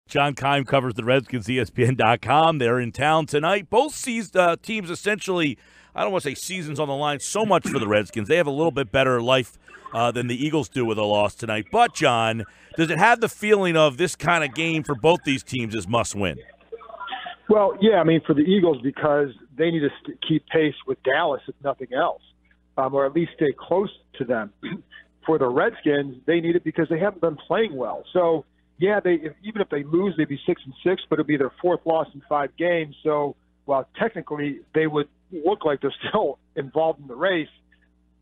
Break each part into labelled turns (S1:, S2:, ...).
S1: John Keim covers the Redskins, ESPN.com. They're in town tonight. Both teams essentially, I don't want to say seasons on the line so much for the Redskins. They have a little bit better life than the Eagles do with a loss tonight. But, John, does it have the feeling of this kind of game for both these teams is must-win?
S2: Well, yeah, I mean, for the Eagles, because they need to keep pace with Dallas, if nothing else, or at least stay close to them. For the Redskins, they need it because they haven't been playing well. So, yeah, even if they lose, they'd be 6-6, but it'll be their fourth loss in 5 games. So, while technically they would look like they're still involved in the race,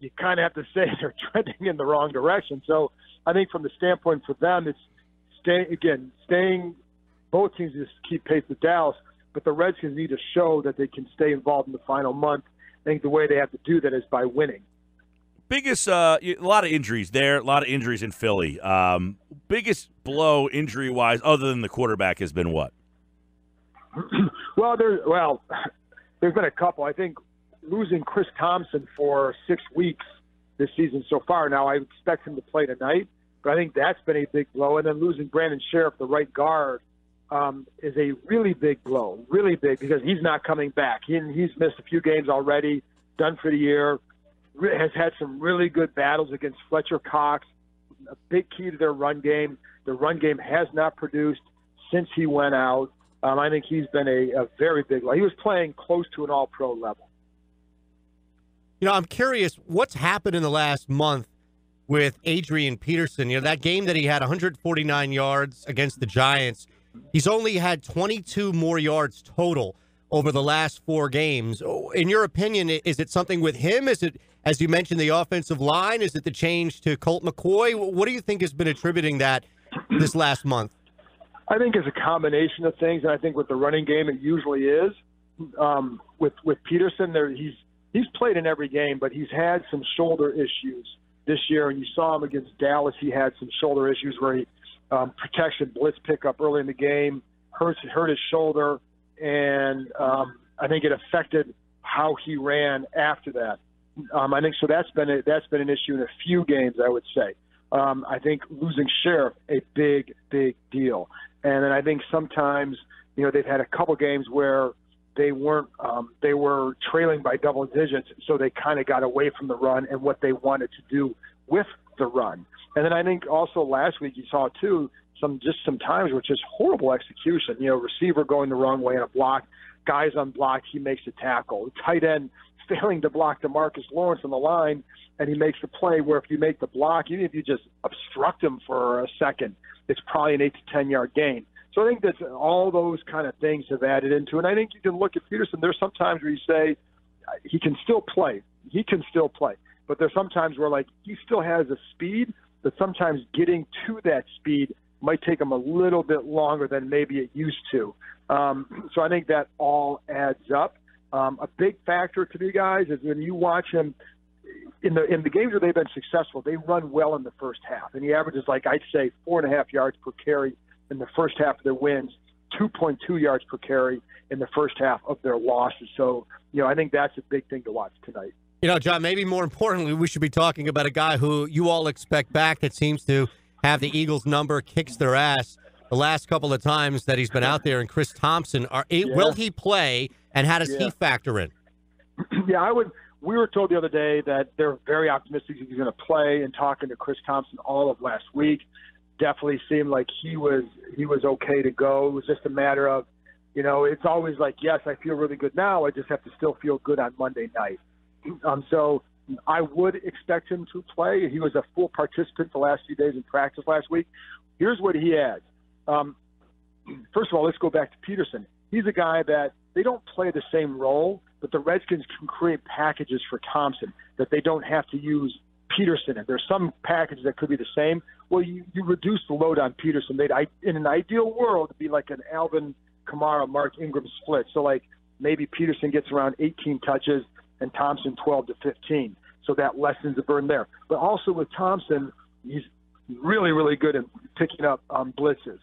S2: you kind of have to say they're trending in the wrong direction. So, I think from the standpoint for them, it's staying. Both teams just keep pace with Dallas, but the Redskins need to show that they can stay involved in the final month. I think the way they have to do that is by winning.
S1: Biggest, a lot of injuries there, a lot of injuries in Philly. Biggest blow injury-wise, other than the quarterback, has been what?
S2: Well, there's been a couple. I think losing Chris Thompson for 6 weeks this season so far. Now, I expect him to play tonight, but I think that's been a big blow. And then losing Brandon Sheriff, the right guard, is a really big blow, really big, because he's not coming back. He's missed a few games already, done for the year. Has had some really good battles against Fletcher Cox, a big key to their run game. The run game has not produced since he went out. I think he's been a very big one. He was playing close to an all-pro level.
S3: You know, I'm curious, what's happened in the last month with Adrian Peterson? You know, that game that he had 149 yards against the Giants, he's only had 22 more yards total over the last 4 games. In your opinion, is it something with him? Is it, as you mentioned, the offensive line? Is it the change to Colt McCoy? What do you think has been attributing that this last month?
S2: I think it's a combination of things, and I think with the running game it usually is. With Peterson, he's played in every game, but he's had some shoulder issues this year, and you saw him against Dallas. He had some shoulder issues where he protection blitz pickup early in the game hurt his shoulder, and I think it affected how he ran after that. I think so. That's been an issue in a few games, I would say. I think losing Sheriff, a big deal, and then I think sometimes they've had a couple games where they weren't they were trailing by double digits, so they kind of got away from the run and what they wanted to do with the run. And then I think also last week you saw too some times with just horrible execution. Receiver going the wrong way on a block, guys unblocked, he makes a tackle. Tight end failing to block DeMarcus Lawrence on the line, and he makes the play where if you make the block, even if you just obstruct him for a second, it's probably an 8 to 10 yard gain. So I think that all those kind of things have added into it. And I think you can look at Peterson. There's some times where you say he can still play. He can still play. But there's some times where, like, he still has a speed, but sometimes getting to that speed might take him a little bit longer than maybe it used to. So I think that all adds up. A big factor to me, guys, is when you watch him in the games where they've been successful, they run well in the first half. And he averages, like, I'd say 4.5 yards per carry in the first half of their wins, 2.2 yards per carry in the first half of their losses. So, I think that's a big thing to watch tonight.
S3: John, maybe more importantly, we should be talking about a guy who you all expect back that seems to have the Eagles' number, kicks their ass the last couple of times that he's been out there, and Chris Thompson. Will he play, and how does he factor in?
S2: Yeah, we were told the other day that they're very optimistic he's going to play, and talking to Chris Thompson all of last week, definitely seemed like he was okay to go. It was just a matter of, it's always like, yes, I feel really good now. I just have to still feel good on Monday night. So I would expect him to play. He was a full participant the last few days in practice last week. Here's what he adds. First of all, let's go back to Peterson. He's a guy that they don't play the same role, but the Redskins can create packages for Thompson that they don't have to use Peterson in. There's some packages that could be the same. Well, you reduce the load on Peterson. In an ideal world, it'd be like an Alvin Kamara, Mark Ingram split. So, like, maybe Peterson gets around 18 touches and Thompson 12 to 15. So that lessens the burden there. But also with Thompson, he's really, really good at picking up blitzes.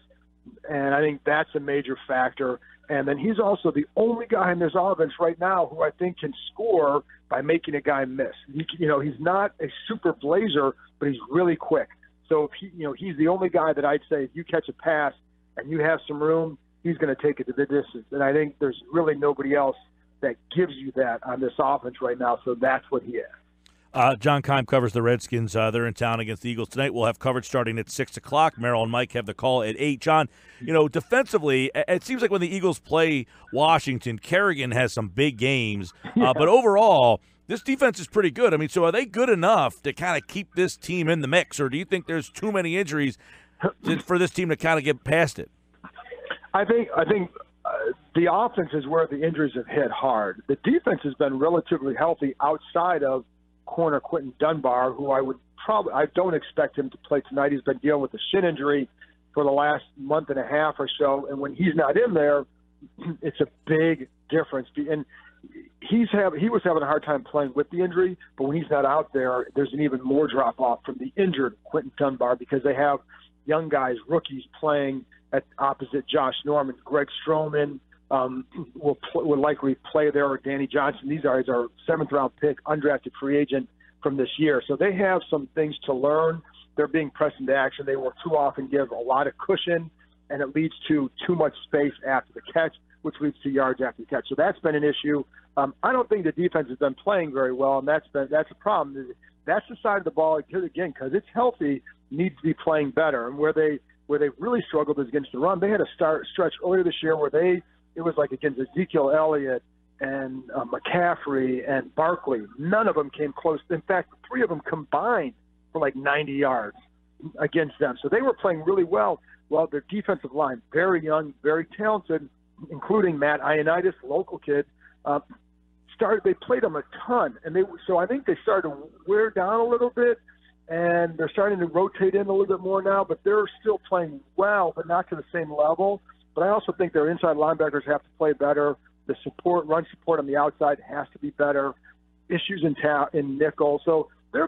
S2: And I think that's a major factor. And then he's also the only guy in this offense right now who I think can score by making a guy miss. He's not a super blazer, but he's really quick. So if he's the only guy that I'd say if you catch a pass and you have some room, he's going to take it to the distance. And I think there's really nobody else that gives you that on this offense right now, so that's what he has.
S1: John Keim covers the Redskins. They're in town against the Eagles tonight. We'll have coverage starting at 6 o'clock. Merrill and Mike have the call at 8. John, defensively, it seems like when the Eagles play Washington, Kerrigan has some big games. But overall, this defense is pretty good. I mean, so are they good enough to kind of keep this team in the mix, or do you think there's too many injuries for this team to kind of get past it?
S2: I think the offense is where the injuries have hit hard. The defense has been relatively healthy outside of corner Quentin Dunbar, who I don't expect him to play tonight. He's been dealing with a shin injury for the last month and a half or so, and when he's not in there, it's a big difference. And he was having a hard time playing with the injury, but when he's not out there, there's an even more drop off from the injured Quentin Dunbar because they have young guys, rookies playing at opposite Josh Norman. Greg Stroman will likely play there, or Danny Johnson. These guys are 7th-round pick, undrafted free agent from this year. So they have some things to learn. They're being pressed into action. They will too often give a lot of cushion, and it leads to too much space after the catch, which leads to yards after the catch. So that's been an issue. I don't think the defense has been playing very well, and that's a problem. That's the side of the ball, again, because it's healthy, needs to be playing better. And where they really struggled is against the run. They had a stretch earlier this year where it was like against Ezekiel Elliott and McCaffrey and Barkley. None of them came close. In fact, the 3 of them combined for like 90 yards against them. So they were playing really well. Well, their defensive line, very young, very talented, including Matt Ioannidis, local kid, they played them a ton. So I think they started to wear down a little bit, and they're starting to rotate in a little bit more now, but they're still playing well, but not to the same level. But I also think their inside linebackers have to play better. The run support on the outside has to be better. Issues in nickel. So they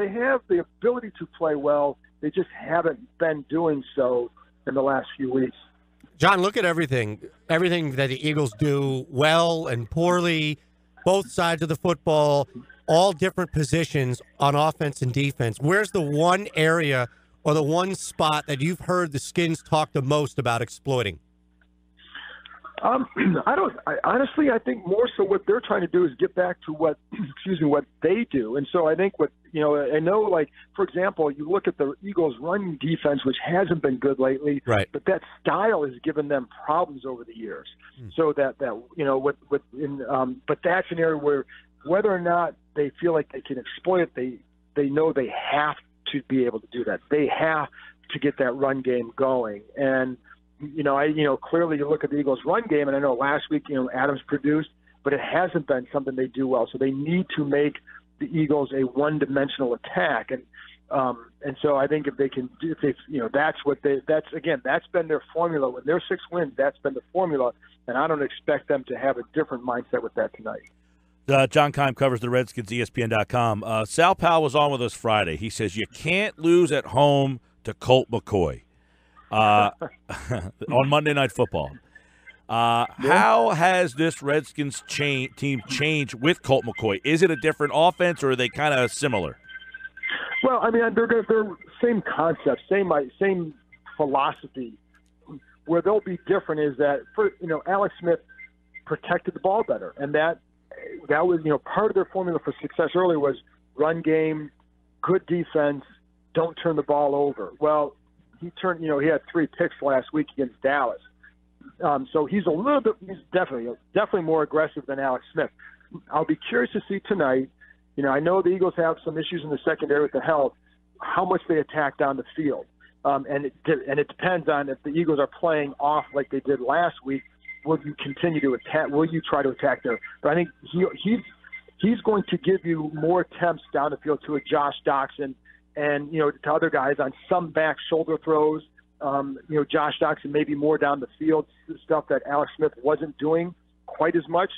S2: have the ability to play well. They just haven't been doing so in the last few weeks.
S3: John, look at everything that the Eagles do well and poorly, both sides of the football, all different positions on offense and defense. Where's the one area or the one spot that you've heard the Skins talk the most about exploiting? Honestly, I think more so what they're trying to do is get back to what they do. And so I think I know, like, for example, you look at the Eagles' run defense, which hasn't been good lately, right?
S2: But that style has given them problems over the years. So but that's an area where whether or not they feel like they can exploit it, they know they have to be able to do that. They have to get that run game going. And clearly you look at the Eagles' run game, and I know last week, Adams produced, but it hasn't been something they do well. So they need to make the Eagles a one-dimensional attack, and so I think if they can do, that's been their formula. When they're 6 wins, that's been the formula, and I don't expect them to have a different mindset with that tonight.
S1: John Keim covers the Redskins, ESPN.com. Sal Powell was on with us Friday. He says you can't lose at home to Colt McCoy on Monday Night Football. How has this Redskins team changed with Colt McCoy? Is it a different offense, or are they kind of similar?
S2: Well, I mean, they're same concept, same philosophy. Where they'll be different is that Alex Smith protected the ball better, and that was part of their formula for success earlier was run game, good defense, don't turn the ball over. Well, he had 3 picks last week against Dallas. So he's definitely more aggressive than Alex Smith. I'll be curious to see tonight. I know the Eagles have some issues in the secondary with the health, how much they attack down the field. And it depends on if the Eagles are playing off like they did last week. Will you continue to attack? Will you try to attack there? But I think he's going to give you more attempts down the field to a Josh Doxson and to other guys on some back shoulder throws. Josh Doxson maybe more down the field, stuff that Alex Smith wasn't doing quite as much.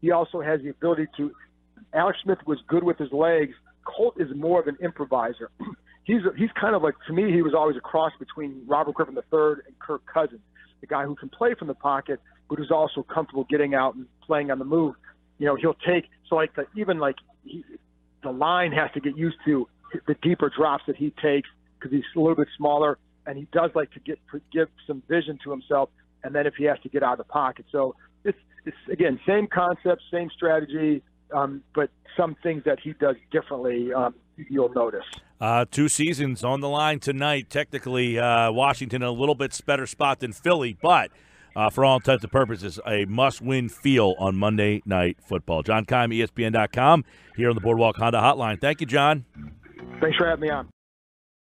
S2: He also has the ability to. Alex Smith was good with his legs. Colt is more of an improviser. He's kind of like, to me, he was always a cross between Robert Griffin III and Kirk Cousins, the guy who can play from the pocket, but who's also comfortable getting out and playing on the move. He'll take the line has to get used to the deeper drops that he takes because he's a little bit smaller, and he does like to give some vision to himself, and then if he has to get out of the pocket. So it's again, same concept, same strategy, but some things that he does differently, you'll notice.
S1: 2 seasons on the line tonight. Technically, Washington in a little bit better spot than Philly, but for all intents and purposes, a must-win feel on Monday Night Football. John Keim, ESPN.com, here on the Boardwalk Honda Hotline. Thank you, John.
S2: Thanks for having me on.